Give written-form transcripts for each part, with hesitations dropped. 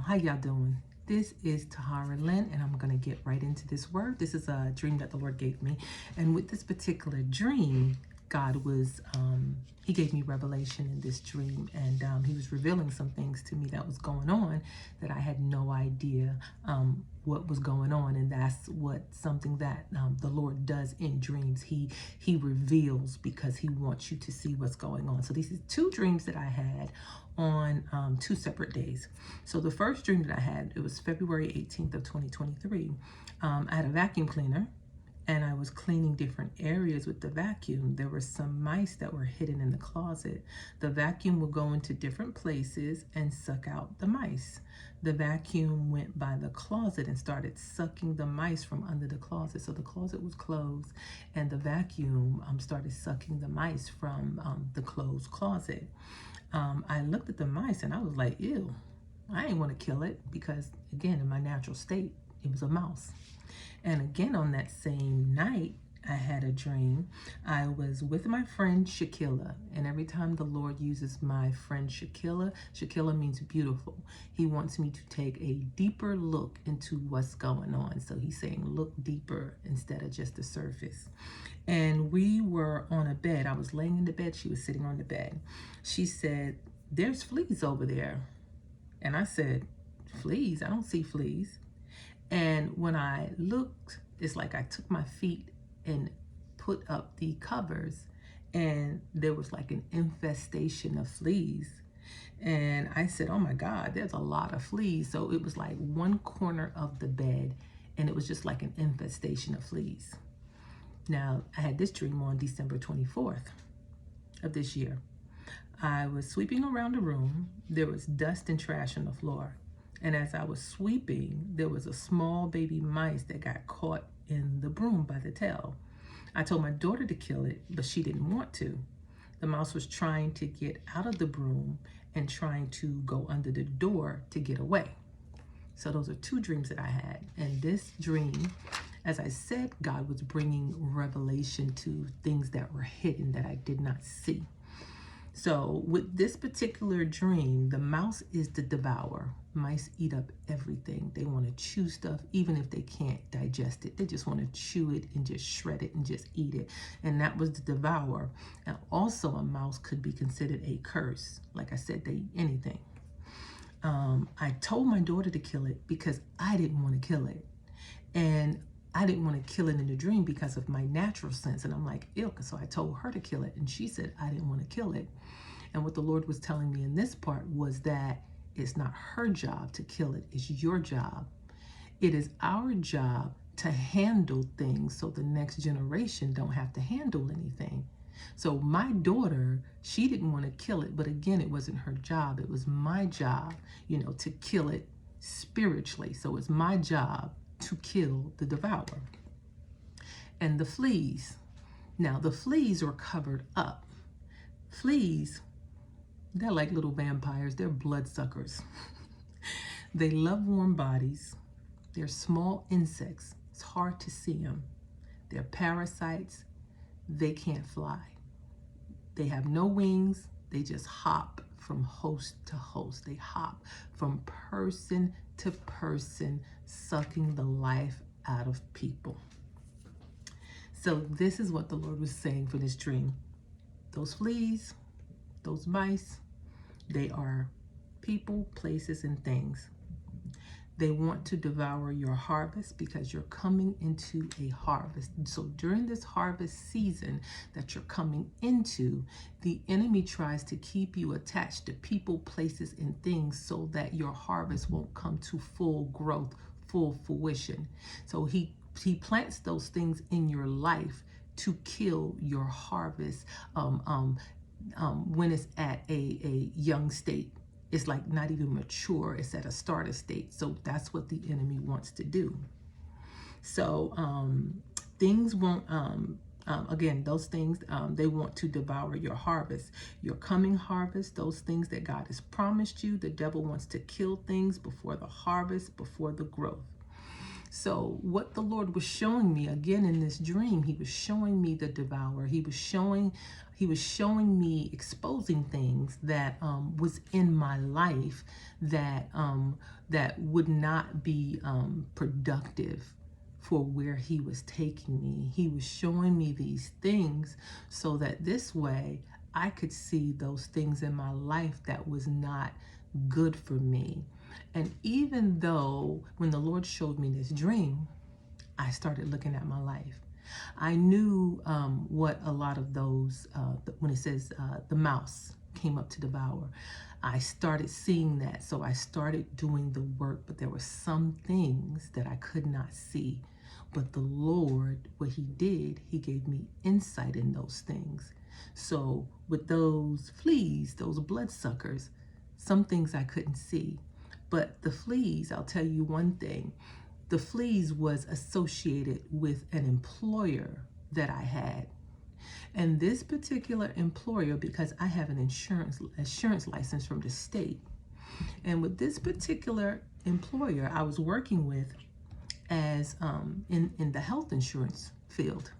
How y'all doing? This is Tahra-Lynn, and I'm going to get right into this word. This is a dream that the Lord gave me. And with this particular dream, God was, he gave me revelation in this dream, and he was revealing some things to me that was going on that I had no idea what was going on. And that's something that the Lord does in dreams. He reveals because he wants you to see what's going on. So these are two dreams that I had on two separate days. So the first dream that I had, it was February 18th of 2023. I had a vacuum cleaner, and I was cleaning different areas with the vacuum. There were some mice that were hidden in the closet. The vacuum would go into different places and suck out the mice. The vacuum went by the closet and started sucking the mice from under the closet. So the closet was closed, and the vacuum started sucking the mice from the closed closet. I looked at the mice and I was like, ew, I didn't want to kill it because, again, in my natural state, it was a mouse. And again, on that same night, I had a dream. I was with my friend Shakila, and every time the Lord uses my friend Shakila, Shakila means beautiful. He wants me to take a deeper look into what's going on. So he's saying, look deeper instead of just the surface. And we were on a bed. I was laying in the bed. She was sitting on the bed. She said, there's fleas over there. And I said, fleas? I don't see fleas. And when I looked, it's like I took my feet and put up the covers, and there was like an infestation of fleas. And I said, oh my God, there's a lot of fleas. So it was like one corner of the bed, and it was just like an infestation of fleas. Now, I had this dream on December 24th of this year. I was sweeping around the room. There was dust and trash on the floor. And as I was sweeping, there was a small baby mice that got caught in the broom by the tail. I told my daughter to kill it, but she didn't want to. The mouse was trying to get out of the broom and trying to go under the door to get away. So those are two dreams that I had. And this dream, as I said, God was bringing revelation to things that were hidden that I did not see. So with this particular dream, the mouse is the devourer. Mice eat up everything. They want to chew stuff, even if they can't digest it. They just want to chew it and just shred it and just eat it. And that was the devourer. And also a mouse could be considered a curse. Like I said, they eat anything. I told my daughter to kill it because I didn't want to kill it. And I didn't want to kill it in the dream because of my natural sense. And I'm like, ew. So I told her to kill it. And she said, I didn't want to kill it. And what the Lord was telling me in this part was that it's not her job to kill it. It's your job. It is our job to handle things so the next generation don't have to handle anything. So my daughter, she didn't want to kill it. But again, it wasn't her job. It was my job, to kill it spiritually. So it's my job to kill the devourer. And the fleas. Now, the fleas are covered up. Fleas, they're like little vampires. They're bloodsuckers. They love warm bodies. They're small insects. It's hard to see them. They're parasites. They can't fly. They have no wings. They just hop from host to host. They hop from person to person, sucking the life out of people. So this is what the Lord was saying for this dream. Those fleas, those mice, they are people, places, and things. They want to devour your harvest because you're coming into a harvest. So during this harvest season that you're coming into, the enemy tries to keep you attached to people, places, and things so that your harvest won't come to full growth, full fruition. So he plants those things in your life to kill your harvest when it's at a young state. It's like not even mature. It's at a starter state. So that's what the enemy wants to do. So things won't, again, those things, they want to devour your harvest. Your coming harvest, those things that God has promised you, the devil wants to kill things before the harvest, before the growth. So what the Lord was showing me again in this dream, he was showing me the devourer. He was showing me, exposing things that was in my life that that would not be productive for where he was taking me. He was showing me these things so that this way I could see those things in my life that was not good for me. And even though when the Lord showed me this dream, I started looking at my life. I knew what a lot of those, when it says the mouse came up to devour, I started seeing that. So I started doing the work, but there were some things that I could not see. But the Lord, what he did, he gave me insight in those things. So with those fleas, those bloodsuckers, some things I couldn't see. But the fleas, I'll tell you one thing, the fleas was associated with an employer that I had. And this particular employer, because I have an insurance license from the state, and with this particular employer I was working with as in the health insurance field.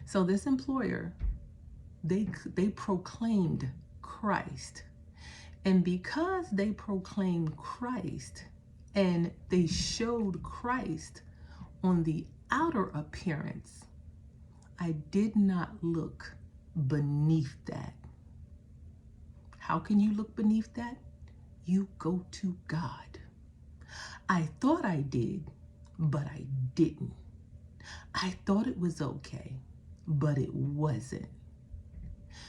So this employer, they proclaimed Christ. And because they proclaimed Christ and they showed Christ on the outer appearance, I did not look beneath that. How can you look beneath that? You go to God. I thought I did, but I didn't. I thought it was okay, but it wasn't.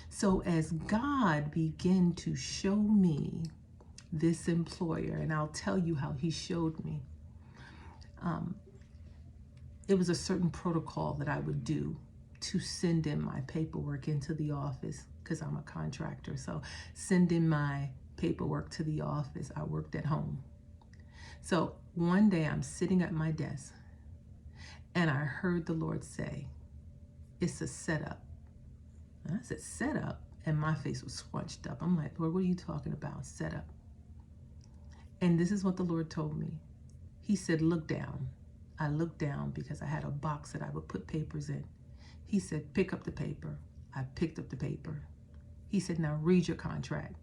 So as God began to show me this employer, and I'll tell you how he showed me, it was a certain protocol that I would do to send in my paperwork into the office, because I'm a contractor. So send in my paperwork to the office. I worked at home. So one day I'm sitting at my desk and I heard the Lord say, it's a setup. And I said, setup? And my face was scrunched up. I'm like, Lord, what are you talking about? Setup. And this is what the Lord told me. He said, look down. I looked down because I had a box that I would put papers in. He said, pick up the paper. I picked up the paper. He said, now read your contract.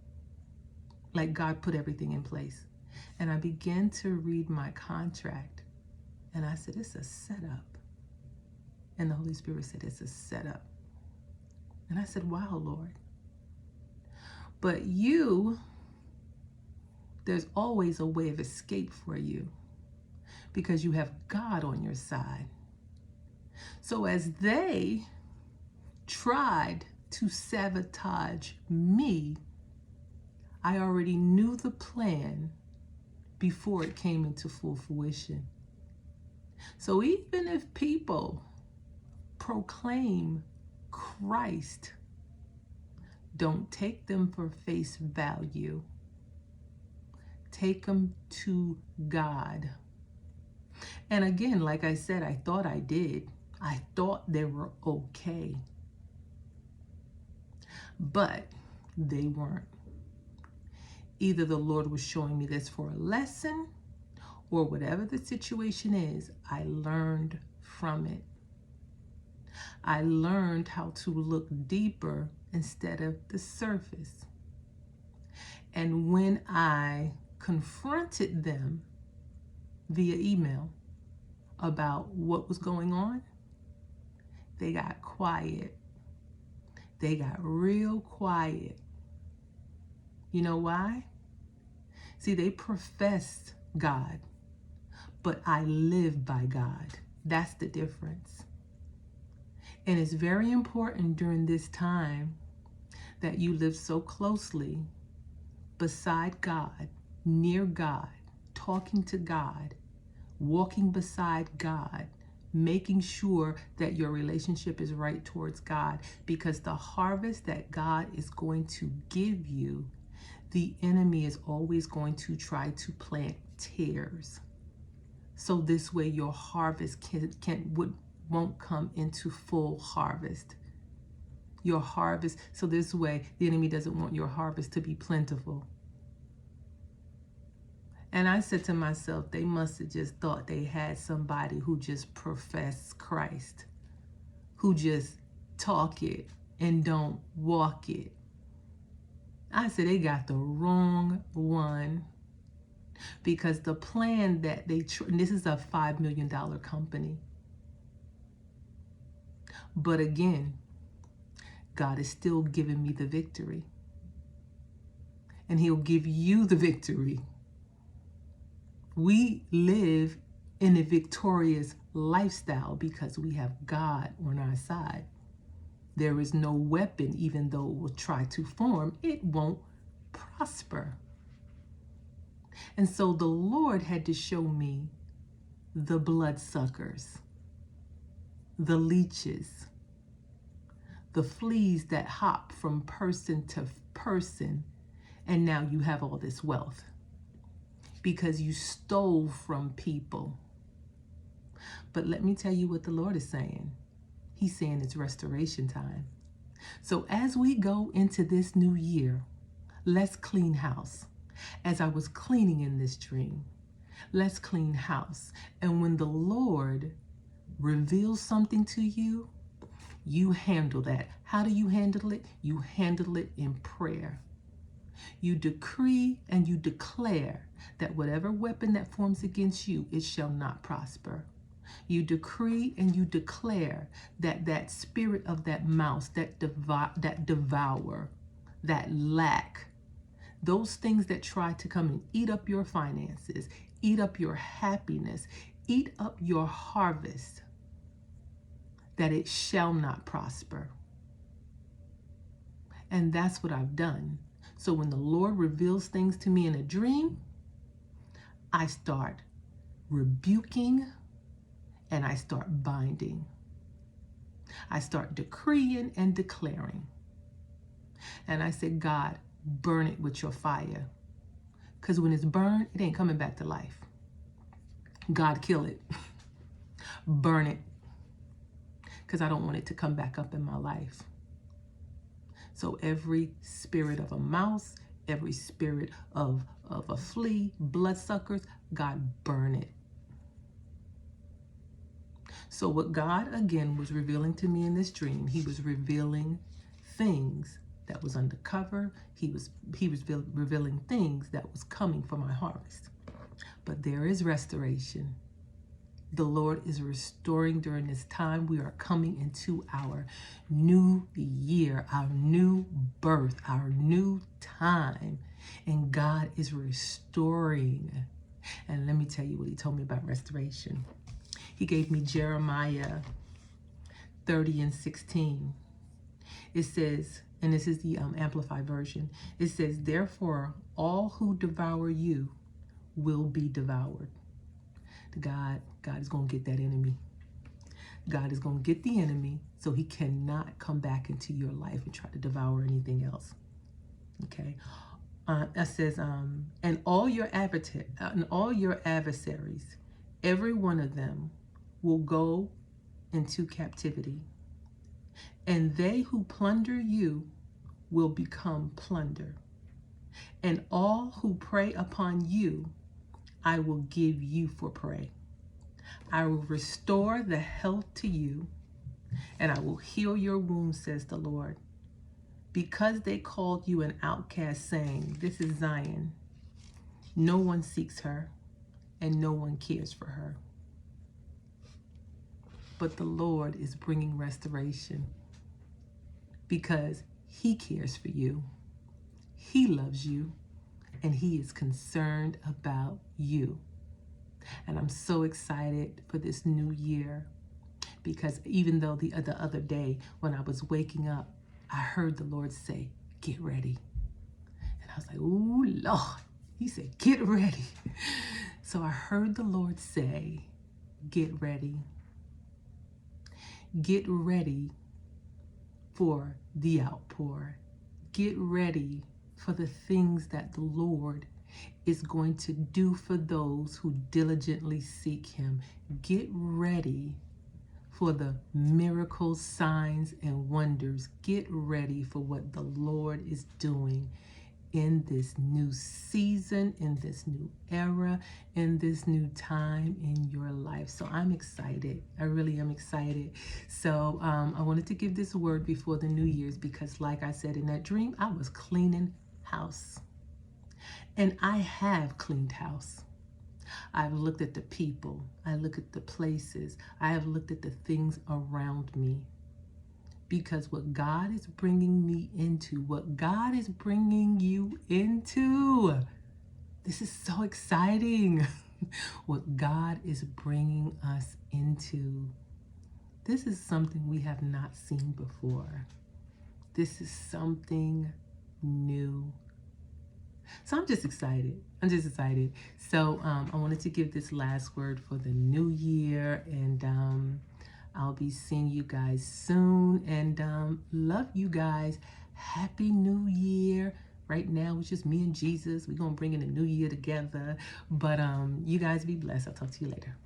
Like God put everything in place. And I began to read my contract. And I said, it's a setup. And the Holy Spirit said, it's a setup. And I said, wow, Lord. But there's always a way of escape for you because you have God on your side. So as they tried to sabotage me, I already knew the plan before it came into full fruition. So even if people proclaim Christ, don't take them for face value. Take them to God. And again, like I said, I thought I did. I thought they were okay. But they weren't. Either the Lord was showing me this for a lesson, or whatever the situation is, I learned from it. I learned how to look deeper instead of the surface. And when I confronted them via email about what was going on, they got quiet. They got real quiet. You know why? See, they professed God, but I live by God. That's the difference. And it's very important during this time that you live so closely beside God, near God, talking to God, walking beside God, making sure that your relationship is right towards God, because the harvest that God is going to give you, the enemy is always going to try to plant tares. So this way your harvest won't come into full harvest. Your harvest, so this way the enemy doesn't want your harvest to be plentiful. And I said to myself, they must have just thought they had somebody who just professed Christ, who just talk it and don't walk it. I said they got the wrong one, because the plan that this is a $5 million company. But again, God is still giving me the victory. And he'll give you the victory. We live in a victorious lifestyle because we have God on our side. There is no weapon, even though it will try to form, it won't prosper. And so the Lord had to show me the bloodsuckers, the leeches, the fleas that hop from person to person, and now you have all this wealth because you stole from people. But let me tell you what the Lord is saying. He's saying it's restoration time. So as we go into this new year, let's clean house. As I was cleaning in this dream, let's clean house. And when the Lord reveals something to you, you handle that. How do you handle it? You handle it in prayer. You decree and you declare that whatever weapon that forms against you, it shall not prosper. You decree and you declare that that spirit of that mouse, that devour, that lack, those things that try to come and eat up your finances, eat up your happiness, eat up your harvest, that it shall not prosper. And that's what I've done. So when the Lord reveals things to me in a dream, I start rebuking and I start binding. I start decreeing and declaring. And I said, God, burn it with your fire. Because when it's burned, it ain't coming back to life. God, kill it. Burn it. Because I don't want it to come back up in my life. So every spirit of a mouse, every spirit of a flea, bloodsuckers, God, burn it. So what God, again, was revealing to me in this dream, he was revealing things that was undercover. He was revealing things that was coming for my harvest. But there is restoration. The Lord is restoring during this time. We are coming into our new year, our new birth, our new time. And God is restoring. And let me tell you what he told me about restoration. He gave me Jeremiah 30:16. It says, and this is the Amplified version, it says, therefore, all who devour you will be devoured. God is going to get that enemy. God is going to get the enemy so he cannot come back into your life and try to devour anything else. Okay. It says, and all your adversaries, every one of them will go into captivity, and they who plunder you will become plunder, and all who prey upon you I will give you for prey. I will restore the health to you, and I will heal your wounds, says the Lord. Because they called you an outcast, saying, this is Zion. No one seeks her, and no one cares for her. But the Lord is bringing restoration because he cares for you. He loves you, and he is concerned about you. And I'm so excited for this new year, because even though the other day when I was waking up, I heard the Lord say, get ready. And I was like, ooh, Lord. He said, get ready. So I heard the Lord say, get ready. Get ready for the outpour. Get ready for the things that the Lord is going to do for those who diligently seek him. Get ready for the miracles, signs, and wonders. Get ready for what the Lord is doing in this new season, in this new era, in this new time in your life. So I'm excited. I really am excited. So I wanted to give this word before the New Year's because, like I said in that dream, I was cleaning house. And I have cleaned house. I've looked at the people. I look at the places. I have looked at the things around me. Because what God is bringing me into, what God is bringing you into, this is so exciting. What God is bringing us into. This is something we have not seen before. This is something new. So I'm just excited. I'm just excited. So I wanted to give this last word for the new year, and I'll be seeing you guys soon, and love you guys. Happy New Year. Right now it's just me and Jesus. We're gonna bring in a new year together, but you guys be blessed. I'll talk to you later.